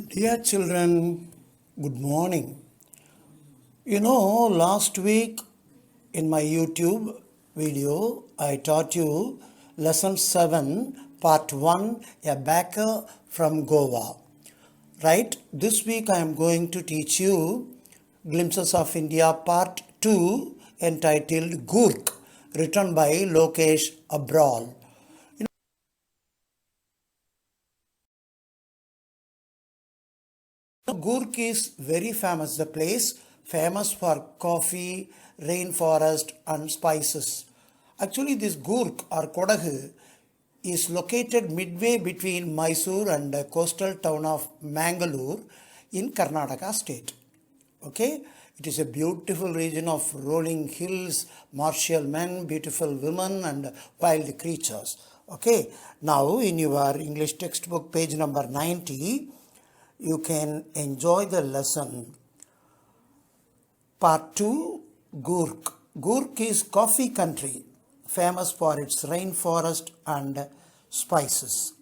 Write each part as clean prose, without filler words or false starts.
Dear children, good morning. Last week in my YouTube video, I taught you lesson 7, part 1, a baker from Goa. Right? This week I am going to teach you Glimpses of India, part 2, entitled Gurk, written by Lokesh Abral. Gurk is very famous, the place famous for coffee, rainforest and spices. Actually, this Gurk or Kodagu is located midway between Mysore and the coastal town of Mangalore in Karnataka state. Okay, it is a beautiful region of rolling hills, martial men, beautiful women and wild creatures. Okay, now in your English textbook page number 90, you can enjoy the lesson. Part 2, Gurk. Gurk is coffee country, famous for its rainforest and spices.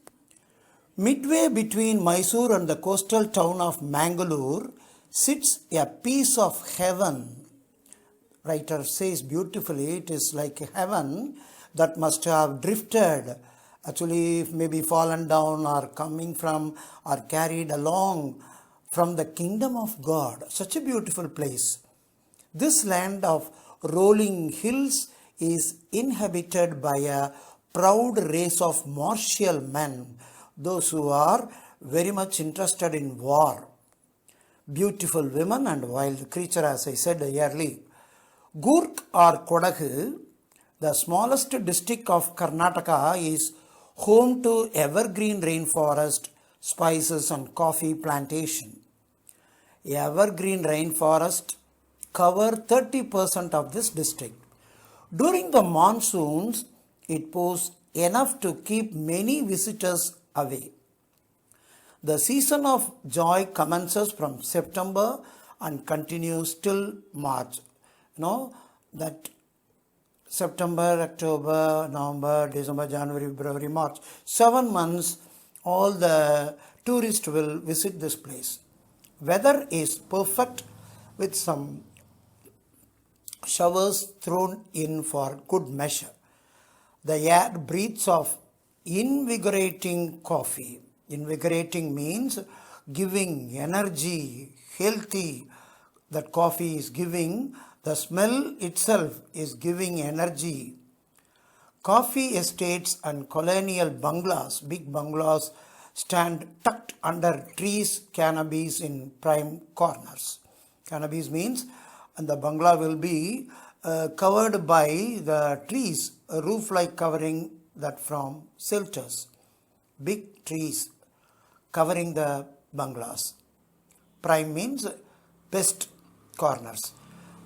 Midway between Mysore and the coastal town of Mangalore sits a piece of heaven. Writer says beautifully, it is like heaven that must have drifted, actually maybe fallen down or coming from or carried along from the kingdom of God. Such a beautiful place. This land of rolling hills is inhabited by a proud race of martial men, those who are very much interested in war. Beautiful women and wild creature, as I said earlier. Gurk or Kodagu, the smallest district of Karnataka, is home to evergreen rainforest, spices and coffee plantation. Evergreen rainforest cover 30% of this district. During the monsoons, it pours enough to keep many visitors away. The season of joy commences from September and continues till March. That September, October, November, December, January, February, March. 7 months, all the tourists will visit this place. Weather is perfect with some showers thrown in for good measure. The air breathes of invigorating coffee. Invigorating means giving energy, healthy. That coffee is giving. The smell itself is giving energy. Coffee estates and colonial bungalows, big bungalows, stand tucked under trees, canopies in prime corners. Canopies means and the bungalow will be covered by the trees, a roof-like covering that from shelters. Big trees covering the bungalows. Prime means best corners.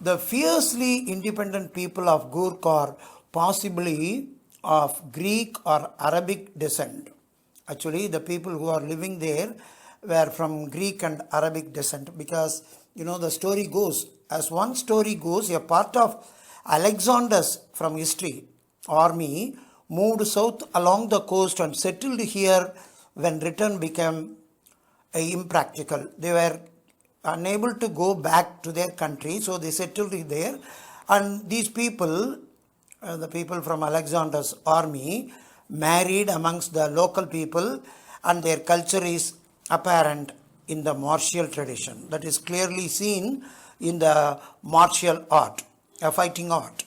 The fiercely independent people of Gurk are possibly of Greek or Arabic descent. Actually, the people who are living there were from Greek and Arabic descent because, the story goes, as one story goes, a part of Alexander's from history army moved south along the coast and settled here when return became impractical. They were unable to go back to their country, so they settled there. And these people, the people from Alexander's army, married amongst the local people, and their culture is apparent in the martial tradition. That is clearly seen in the martial art, fighting art,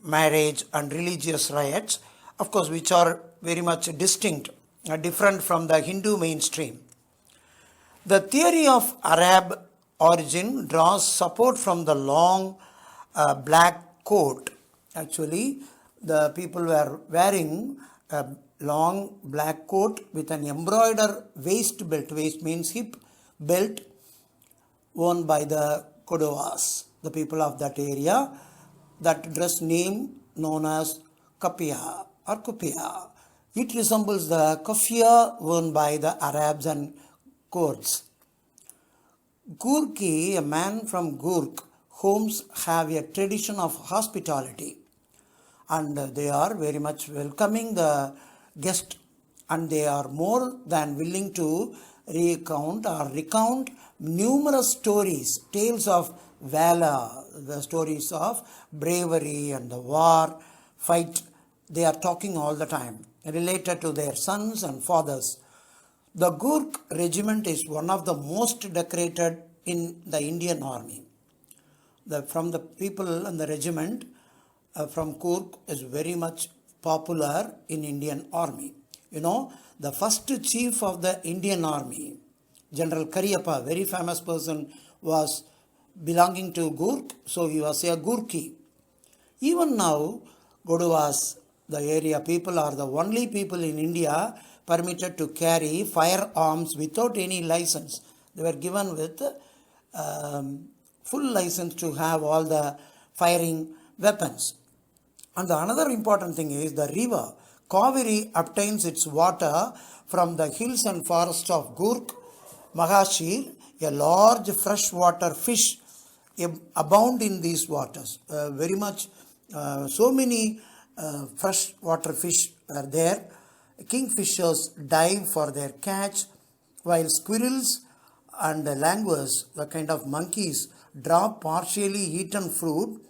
marriage and religious rites, of course, which are very much distinct, different from the Hindu mainstream. The theory of Arab origin draws support from the long black coat. Actually, the people were wearing a long black coat with an embroidered waist belt. Waist means hip belt, worn by the Kodavas, the people of that area. That dress name known as kapia or kupia. It resembles the kafia worn by the Arabs and Kurds. Gurki, a man from Gurk, homes have a tradition of hospitality, and they are very much welcoming the guest, and they are more than willing to recount numerous stories, tales of valor, the stories of bravery and the war, fight. They are talking all the time, related to their sons and fathers. The Gurkh regiment is one of the most decorated in the Indian army. From the people in the regiment from Gurkh is very much popular in Indian army. You know, the first chief of the Indian army, General Cariappa, very famous person, was belonging to Gurkh, so he was a Gurkhi. Even now, Goduvas, the area people, are the only people in India permitted to carry firearms without any license. They were given with full license to have all the firing weapons. And the another important thing is the river. Kaveri obtains its water from the hills and forests of Gurkh. Mahashir, a large freshwater fish, abound in these waters. Very much, so many freshwater fish are there. Kingfishers dive for their catch, while squirrels and langurs, the kind of monkeys, drop partially eaten fruit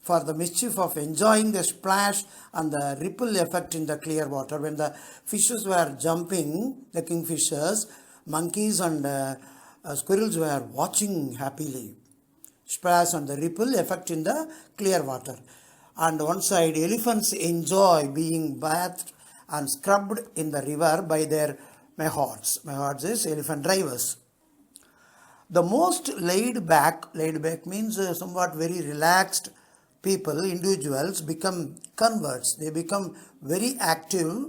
for the mischief of enjoying the splash and the ripple effect in the clear water. When the fishes were jumping, the kingfishers, monkeys and squirrels were watching happily. Splash and the ripple effect in the clear water. And one side, elephants enjoy being bathed and scrubbed in the river by their mahots. Mahots is elephant drivers. The most laid back means somewhat very relaxed people, individuals become converts. They become very active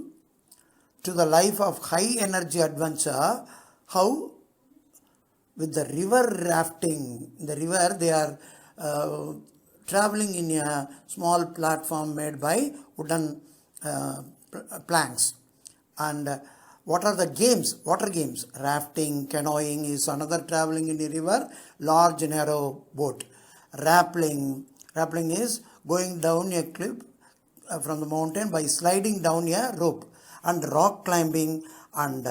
to the life of high energy adventure. How? With the river rafting. In the river they are traveling in a small platform made by wooden planks. And what are the games? Water games. Rafting, canoeing is another, traveling in the river. Large narrow boat. Rappelling is going down a cliff from the mountain by sliding down a rope. And rock climbing and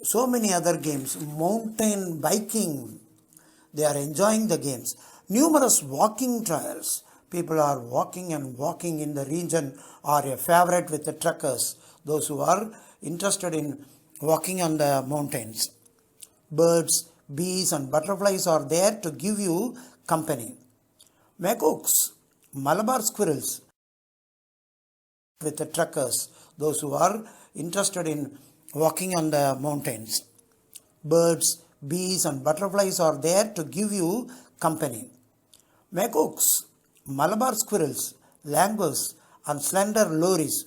so many other games. Mountain biking. They are enjoying the games. Numerous walking trails. People are walking and walking in the region are a favorite with the trekkers. Those who are interested in walking on the mountains. Birds, bees and butterflies are there to give you company. Macaques, Malabar squirrels with the trekkers. Those who are interested in walking on the mountains. Birds, bees and butterflies are there to give you company. Macaques, Malabar squirrels, langurs and slender lories.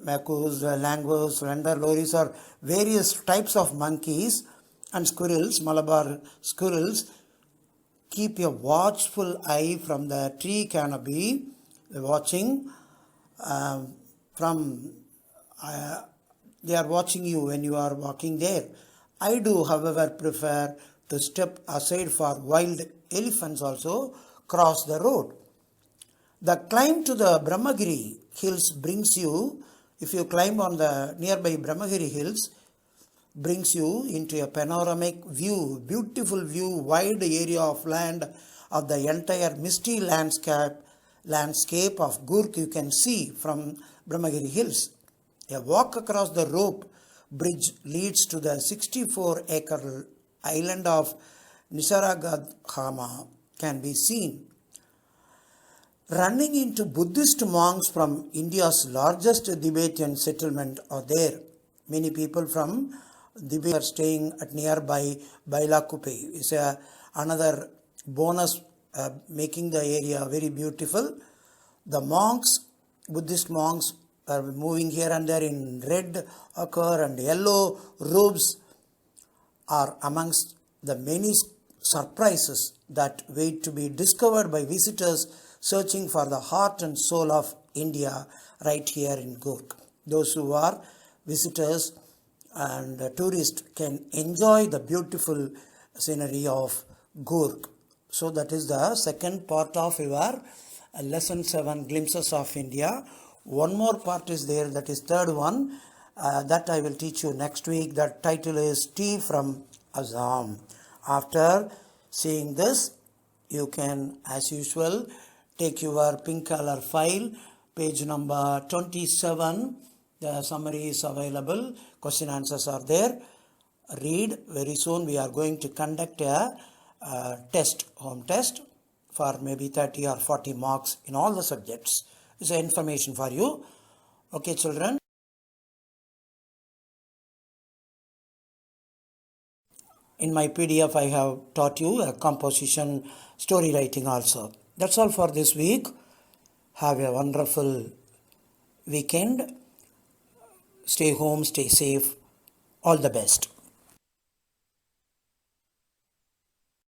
Macaques, langurs, slender lories are various types of monkeys, and squirrels, Malabar squirrels, keep a watchful eye from the tree canopy, watching they are watching you when you are walking there. I do, however, prefer to step aside for wild elephants also cross the road. The climb to the Brahmagiri hills brings you, if you climb on the nearby Brahmagiri hills, brings you into a panoramic view, beautiful view, wide area of land of the entire misty landscape of Gurkh you can see from Brahmagiri hills. A walk across the rope bridge leads to the 64-acre island of Nisargadakhama can be seen. Running into Buddhist monks from India's largest Tibetan settlement are there. Many people from Tibet are staying at nearby Bailakupe. It's another bonus making the area very beautiful. The monks, Buddhist monks, are moving here and there in red ochre and yellow robes, are amongst the many surprises that wait to be discovered by visitors searching for the heart and soul of India right here in Gurkh. Those who are visitors and tourists can enjoy the beautiful scenery of Gurkh. So that is the second part of your lesson 7, Glimpses of India. One more part is there, that is third one, That I will teach you next week. The title is Tea from Assam. After seeing this, you can, as usual, take your pink color file, page number 27. The summary is available. Question answers are there. Read. Very soon we are going to conduct a test, home test, for maybe 30 or 40 marks in all the subjects. It's information for you. Okay, children. In my PDF, I have taught you a composition, story writing also. That's all for this week. Have a wonderful weekend. Stay home, stay safe. All the best.